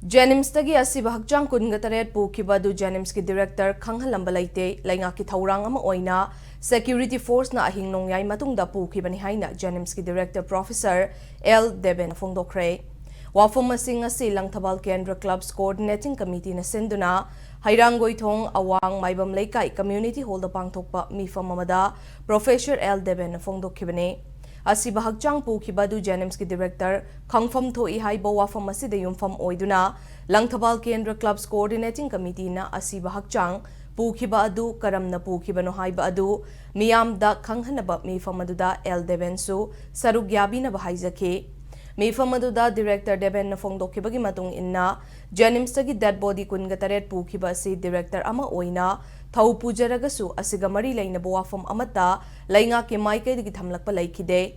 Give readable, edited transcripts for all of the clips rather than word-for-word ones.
Jnims tagi asiba hakchang kunga taret pukiba du Jnims ki director khanghalamba laite lainga ki thaurang ama oina security force na ahing nongyai matungda pukibani haina Jnims ki director professor Deben fongdokre wafum masing asi langthabal kendra clubs coordinating committee na senduna hairangoi thong awang maibam leikai community hall da pangthokpa mifam amada professor Deben fongdokhibane asiba hakchang pukiba du Jnims ki director khangfam thoi haibo wafam asi de yumfam oiduna langthabal kendra clubs coordinating committee na asiba hakchang pukiba adu karamna pukibano haiba adu miyam da khanghanaba mifam aduda Deben su sarugyabi na bahaijake mifam aduda director Deben na fongdokibagi matung inna Jnims tagi dead body kunga taret pukiba si director ama oina thau pujaragasu asiga mari laina wafam amata lainga ke maike digi thamlakpa laikide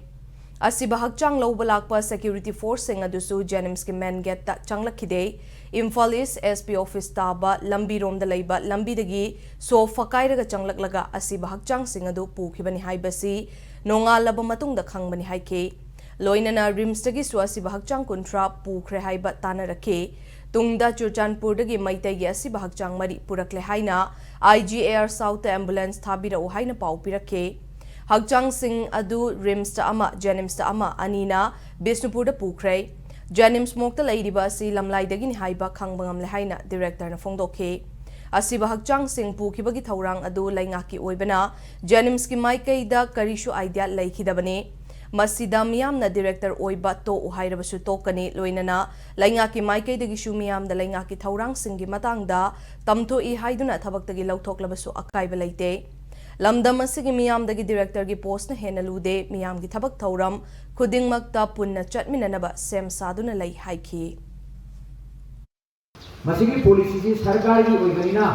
asiba hakchang lawba lakpa security force sing adusu Jnims ki main gate ta changlakide Imphal East SP office taba lambi rom da laiba lambi dagi so fakairaga changlaklaga asiba hakchang sing adu pukibani haibasi nongalaba matung da khangbani haike loinana rims dagi so asiba hakchang kuntra pukre haiba tana rakhe tungda Churchanpur dagi maitai gi asiba hakchang mari purakle haina IGAR South ambulance thabira o haina pau pirakhe hakchang sing adu rims ta ama Jnims ta ama anina Bisnupur da pukre Jnims mokta lairiba si lamlai dagi ni haiba khangbangam le haina director na fongdokhe asiba hakchang sing pukibagi thaurang adu lainga ki oibana Jnims ki maikai da karishu idea laikhidabane masida miyam na director oiba to uhairabasu tokani loinana lainga ki maikai dagi shu miyam da lainga ki thaurang singi matangda tamtho i haiduna thabak dagi lauthokhlabasu akaiba laite lamdam asigi miyam dagi director gi post na hena lude miyam gi thabak thauram khudingmakta punna chatminanaba sem saduna lai haiki masigi policy ji sarkar gi oibanina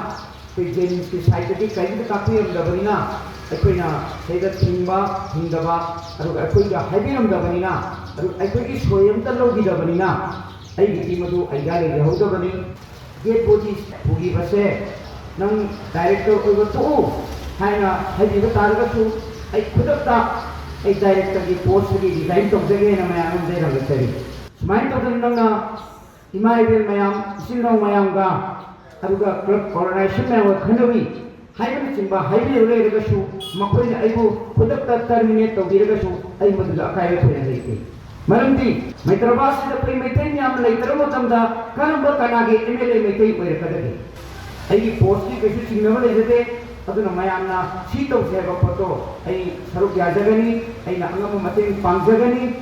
Jnims ki side ki kai da kapi amdabanina aikoina seida thingba thingdaba aru aikoida haibiram dabanina aru aikoigi soyam ta logi dabanina ai gi madu aida le hodabani gate body pugi base nang director oiba to haina haibiba targa su ai khudakta ai director gi post gi design tokjage na mayam de ragatari smile to nang imaibel mayam isilno mayam ga aruga club organization mayam khanawi haibani chimba haibi legasu makoina aibu khudakta terminate tawdiragashu ai maduga akaiba thoina leike maramdi maitrabas da pre maitai nyam leitaramo tamda kanamba kanage MLA maitai oirakadagi ai post ki kesu singnama leite aduna mayamna si tawseba photo ai saruk yajagani ai na angama mateng pangjagani